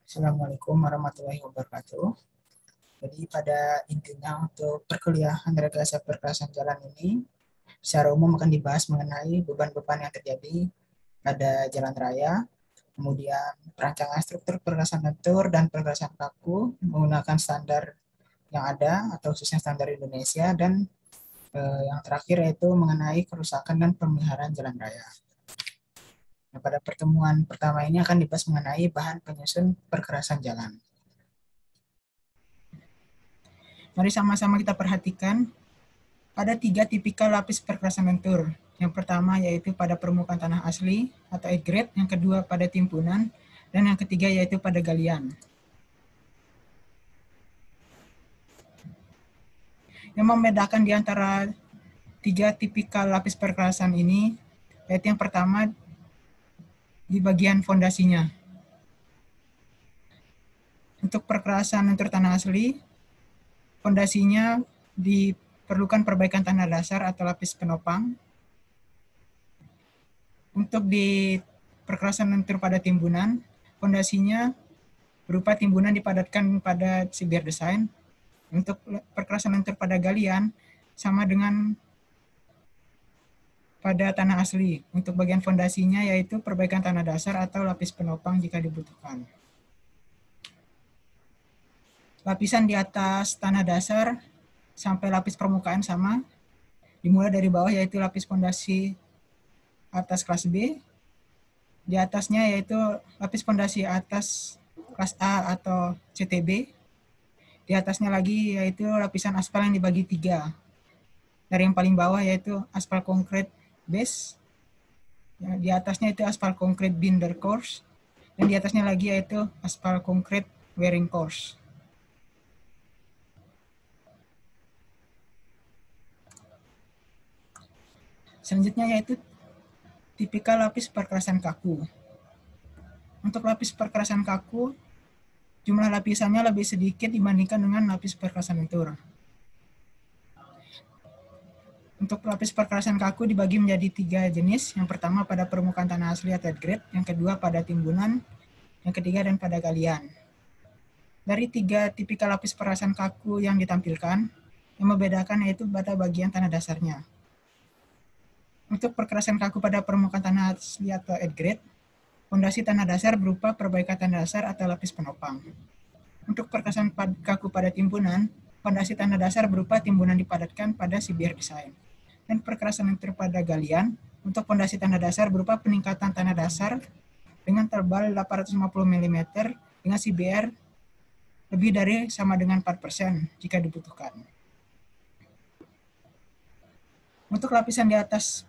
Assalamualaikum warahmatullahi wabarakatuh. Jadi pada intinya untuk perkuliahan rekayasa perkerasan jalan ini secara umum akan dibahas mengenai beban-beban yang terjadi pada jalan raya, kemudian perancangan struktur perkerasan lentur dan perkerasan kaku menggunakan standar yang ada atau khususnya standar Indonesia, dan yang terakhir yaitu mengenai kerusakan dan pemeliharaan jalan raya. Nah, pada pertemuan pertama ini akan dibahas mengenai bahan penyusun perkerasan jalan. Mari sama-sama kita perhatikan, ada 3 tipikal lapis perkerasan lentur. Yang pertama yaitu pada permukaan tanah asli atau grade, yang kedua pada timbunan, dan yang ketiga yaitu pada galian. Yang membedakan di antara 3 tipikal lapis perkerasan ini, yaitu yang pertama di bagian fondasinya. Untuk perkerasan lentur tanah asli, fondasinya diperlukan perbaikan tanah dasar atau lapis penopang. Untuk di perkerasan lentur pada timbunan, fondasinya berupa timbunan dipadatkan pada CBR design. Untuk perkerasan lentur pada galian, sama dengan pada tanah asli. Untuk bagian fondasinya yaitu perbaikan tanah dasar atau lapis penopang jika dibutuhkan. Lapisan di atas tanah dasar sampai lapis permukaan sama. Dimulai dari bawah yaitu lapis fondasi atas kelas B. Di atasnya yaitu lapis fondasi atas kelas A atau CTB. Di atasnya lagi yaitu lapisan aspal yang dibagi 3. Dari yang paling bawah yaitu aspal konkret base. Di atasnya itu aspal konkret binder course. Dan di atasnya lagi yaitu aspal konkret wearing course. Selanjutnya yaitu tipikal lapis perkerasan kaku. Untuk lapis perkerasan kaku, jumlah lapisannya lebih sedikit dibandingkan dengan lapis perkerasan lentur. Untuk lapis perkerasan kaku dibagi menjadi 3 jenis. Yang pertama pada permukaan tanah asli atau grade, yang kedua pada timbunan, yang ketiga dan pada galian. Dari 3 tipikal lapis perkerasan kaku yang ditampilkan, yang membedakan yaitu pada bagian tanah dasarnya. Untuk perkerasan kaku pada permukaan tanah asli atau grade, fondasi tanah dasar berupa perbaikan tanah dasar atau lapis penopang. Untuk perkerasan kaku pada timbunan, fondasi tanah dasar berupa timbunan dipadatkan pada CBR design. Dan perkerasan lentur pada galian, untuk fondasi tanah dasar berupa peningkatan tanah dasar dengan tebal 850 mm dengan CBR lebih dari sama dengan 4% jika dibutuhkan. Untuk lapisan di atas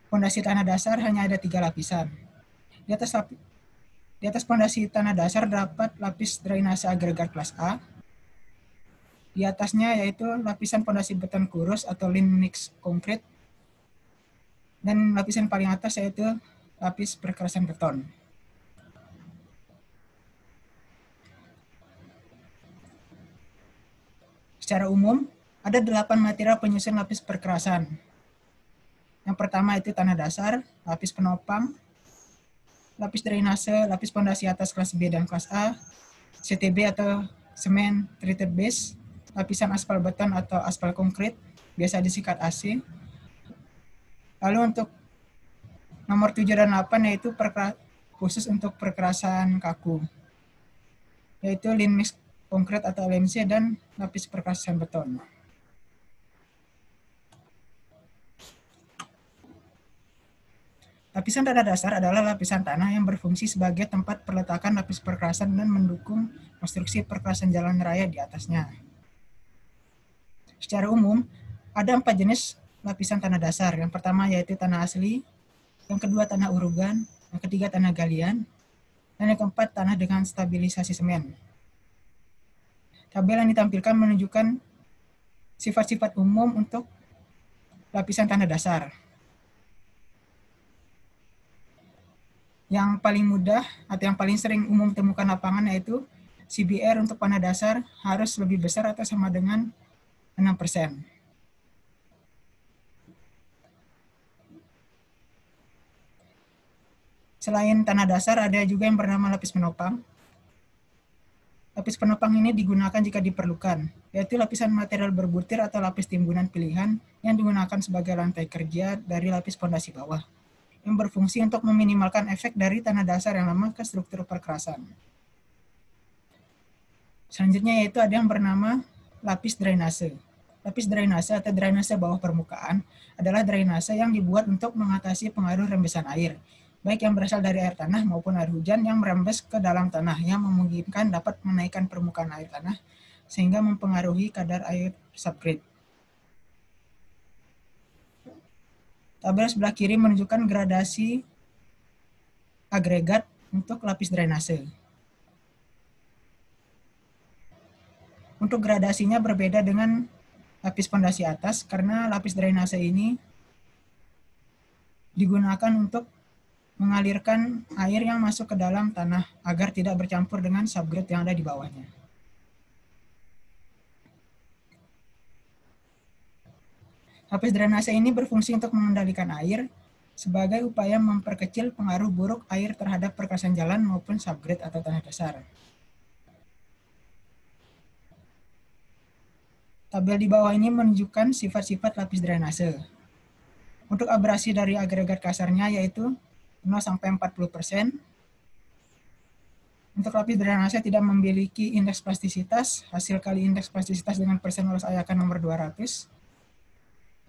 fondasi tanah dasar hanya ada 3 lapisan. Di atas fondasi tanah dasar dapat lapis drainase agregat kelas A. Di atasnya yaitu lapisan fondasi beton kurus atau lean mix konkret. Dan lapisan paling atas yaitu lapis perkerasan beton. Secara umum, ada 8 material penyusun lapis perkerasan. Yang pertama itu tanah dasar, lapis penopang, lapis drainase, lapis fondasi atas kelas B dan kelas A, CTB atau semen treated base, lapisan aspal beton atau aspal konkret, biasa disingkat AC. Lalu untuk nomor 7 dan 8 yaitu khusus untuk perkerasan kaku, yaitu lean mix konkret atau LMC dan lapis perkerasan beton. Lapisan tanah dasar adalah lapisan tanah yang berfungsi sebagai tempat perletakan lapis perkerasan dan mendukung konstruksi perkerasan jalan raya di atasnya. Secara umum, ada 4 jenis lapisan tanah dasar. Yang pertama yaitu tanah asli, yang kedua tanah urugan, yang ketiga tanah galian, dan yang keempat tanah dengan stabilisasi semen. Tabel yang ditampilkan menunjukkan sifat-sifat umum untuk lapisan tanah dasar. Yang paling mudah atau yang paling sering umum temukan lapangan yaitu CBR untuk tanah dasar harus lebih besar atau sama dengan 6%. Selain tanah dasar, ada juga yang bernama lapis menopang. Lapis penopang ini digunakan jika diperlukan, yaitu lapisan material berbutir atau lapis timbunan pilihan yang digunakan sebagai lantai kerja dari lapis pondasi bawah, yang berfungsi untuk meminimalkan efek dari tanah dasar yang lemah ke struktur perkerasan. Selanjutnya yaitu ada yang bernama lapis drainase. Lapis drainase atau drainase bawah permukaan adalah drainase yang dibuat untuk mengatasi pengaruh rembesan air, baik yang berasal dari air tanah maupun air hujan yang merembes ke dalam tanah, yang memungkinkan dapat menaikkan permukaan air tanah sehingga mempengaruhi kadar air subgrade. Tabel sebelah kiri menunjukkan gradasi agregat untuk lapis drainase. Untuk gradasinya berbeda dengan lapis pondasi atas karena lapis drainase ini digunakan untuk mengalirkan air yang masuk ke dalam tanah agar tidak bercampur dengan subgrade yang ada di bawahnya. Lapis drainase ini berfungsi untuk mengendalikan air sebagai upaya memperkecil pengaruh buruk air terhadap perkerasan jalan maupun subgrade atau tanah dasar. Tabel di bawah ini menunjukkan sifat-sifat lapis drainase. Untuk abrasi dari agregat kasarnya yaitu 0-40%. Untuk lapis drainase tidak memiliki indeks plastisitas, hasil kali indeks plastisitas dengan persen lolos ayakan nomor 200,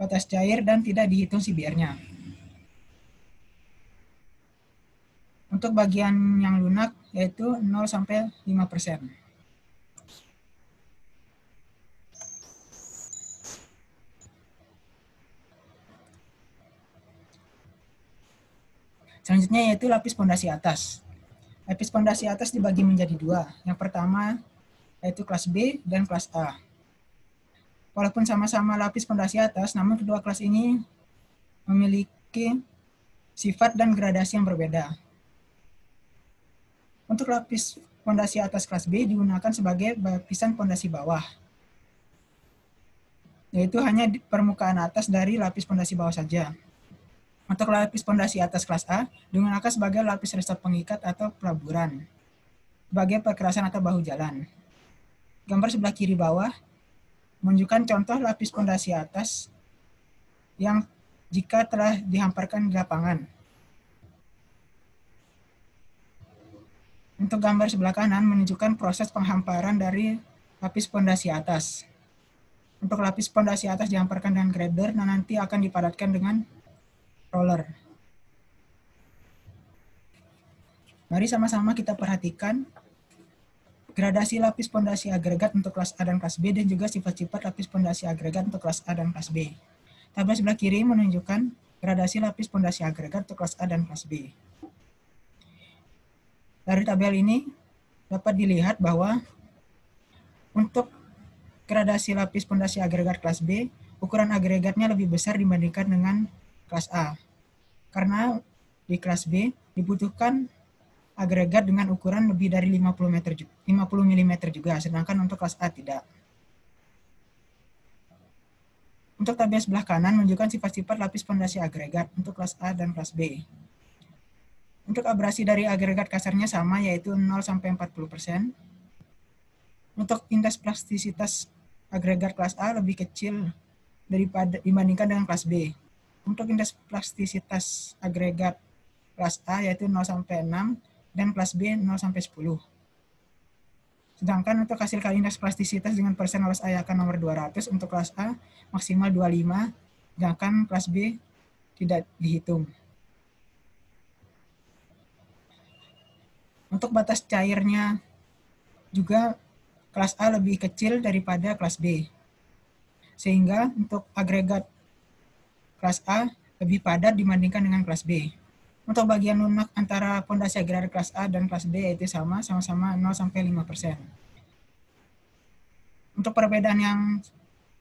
batas cair, dan tidak dihitung CBR-nya. Untuk bagian yang lunak yaitu 0-5%. Selanjutnya yaitu lapis pondasi atas. Lapis pondasi atas dibagi menjadi dua. Yang pertama yaitu kelas B dan kelas A. Walaupun sama-sama lapis pondasi atas, namun kedua kelas ini memiliki sifat dan gradasi yang berbeda. Untuk lapis pondasi atas kelas B digunakan sebagai lapisan pondasi bawah, yaitu hanya di permukaan atas dari lapis pondasi bawah saja. Untuk lapis pondasi atas kelas A digunakan sebagai lapis resort pengikat atau pelaburan, sebagai perkerasan atau bahu jalan. Gambar sebelah kiri bawah menunjukkan contoh lapis pondasi atas yang jika telah dihamparkan di lapangan. Untuk gambar sebelah kanan menunjukkan proses penghamparan dari lapis pondasi atas. Untuk lapis pondasi atas dihamparkan dengan grader dan nanti akan dipadatkan dengan roller. Mari sama-sama kita perhatikan gradasi lapis pondasi agregat untuk kelas A dan kelas B dan juga sifat-sifat lapis pondasi agregat untuk kelas A dan kelas B. Tabel sebelah kiri menunjukkan gradasi lapis pondasi agregat untuk kelas A dan kelas B. Dari tabel ini dapat dilihat bahwa untuk gradasi lapis pondasi agregat kelas B, ukuran agregatnya lebih besar dibandingkan dengan kelas A. Karena di kelas B dibutuhkan agregat dengan ukuran lebih dari 50 mm juga, sedangkan untuk kelas A tidak. Untuk tabel sebelah kanan menunjukkan sifat-sifat lapis pondasi agregat untuk kelas A dan kelas B. Untuk abrasi dari agregat kasarnya sama, yaitu 0-40%. Untuk indeks plastisitas agregat kelas A lebih kecil dibandingkan dengan kelas B. Untuk indeks plastisitas agregat kelas A yaitu 0-6 dan kelas B 0-10. Sedangkan untuk hasil kali indeks plastisitas dengan persen lolos ayakan nomor 200 untuk kelas A maksimal 25, sedangkan kelas B tidak dihitung. Untuk batas cairnya juga kelas A lebih kecil daripada kelas B. Sehingga untuk agregat kelas A lebih padat dibandingkan dengan kelas B. Untuk bagian lunak antara pondasi agregat kelas A dan kelas B yaitu sama-sama 0-5%. Untuk perbedaan yang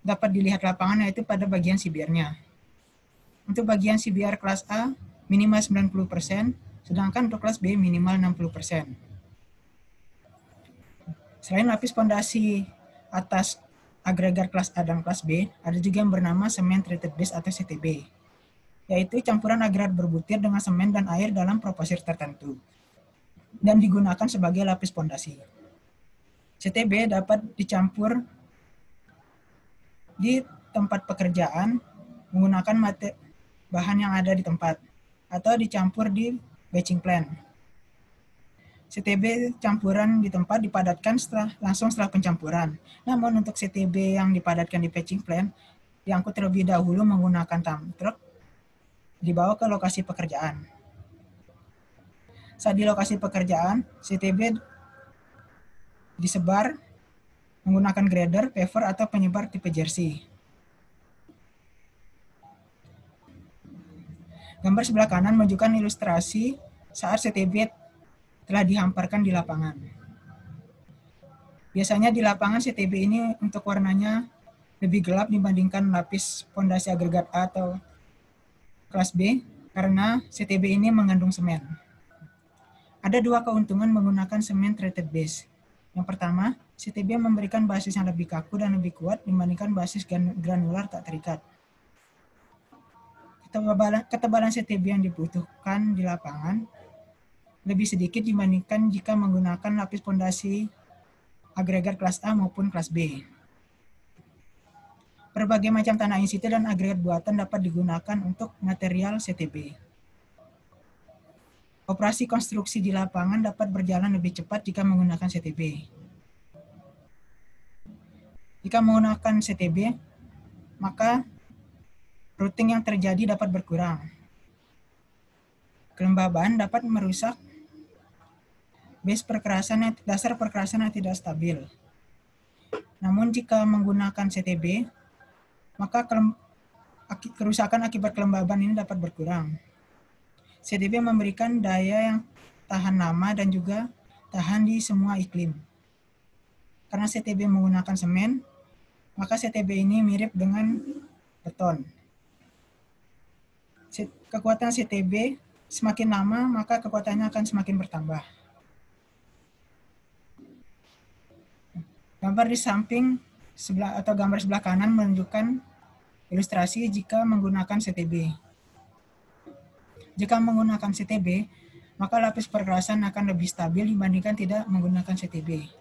dapat dilihat lapangan yaitu pada bagian CBR-nya. Untuk bagian CBR kelas A minimal 90%, sedangkan untuk kelas B minimal 60%. Selain lapis pondasi atas agregat kelas A dan kelas B, ada juga yang bernama semen treated base atau CTB, yaitu campuran agregat berbutir dengan semen dan air dalam proporsi tertentu, dan digunakan sebagai lapis pondasi. CTB dapat dicampur di tempat pekerjaan menggunakan bahan yang ada di tempat atau dicampur di batching plant. CTB campuran di tempat dipadatkan langsung setelah pencampuran. Namun untuk CTB yang dipadatkan di batching plant, diangkut terlebih dahulu menggunakan dump truck, dibawa ke lokasi pekerjaan. Saat di lokasi pekerjaan, CTB disebar menggunakan grader, paver, atau penyebar tipe jersey. Gambar sebelah kanan menunjukkan ilustrasi saat CTB telah dihamparkan di lapangan. Biasanya di lapangan CTB ini untuk warnanya lebih gelap dibandingkan lapis fondasi agregat A atau kelas B karena CTB ini mengandung semen. Ada dua keuntungan menggunakan semen treated base. Yang pertama, CTB memberikan basis yang lebih kaku dan lebih kuat dibandingkan basis granular tak terikat. Ketebalan CTB yang dibutuhkan di lapangan lebih sedikit dibandingkan jika menggunakan lapis fondasi agregat kelas A maupun kelas B. Berbagai macam tanah in situ dan agregat buatan dapat digunakan untuk material CTB. Operasi konstruksi di lapangan dapat berjalan lebih cepat jika menggunakan CTB. Jika menggunakan CTB, maka routing yang terjadi dapat berkurang. Kelembaban dapat merusak dasar perkerasan yang tidak stabil. Namun jika menggunakan CTB, maka kerusakan akibat kelembaban ini dapat berkurang. CTB memberikan daya yang tahan lama dan juga tahan di semua iklim. Karena CTB menggunakan semen, maka CTB ini mirip dengan beton. Kekuatan CTB semakin lama, maka kekuatannya akan semakin bertambah. Gambar di samping atau gambar sebelah kanan menunjukkan ilustrasi jika menggunakan CTB. Jika menggunakan CTB, maka lapis perkerasan akan lebih stabil dibandingkan tidak menggunakan CTB.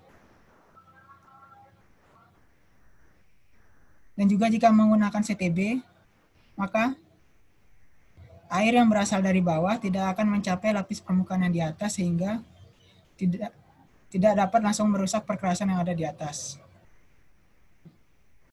Dan juga jika menggunakan CTB, maka air yang berasal dari bawah tidak akan mencapai lapis permukaan yang di atas sehingga tidak dapat langsung merusak perkerasan yang ada di atas.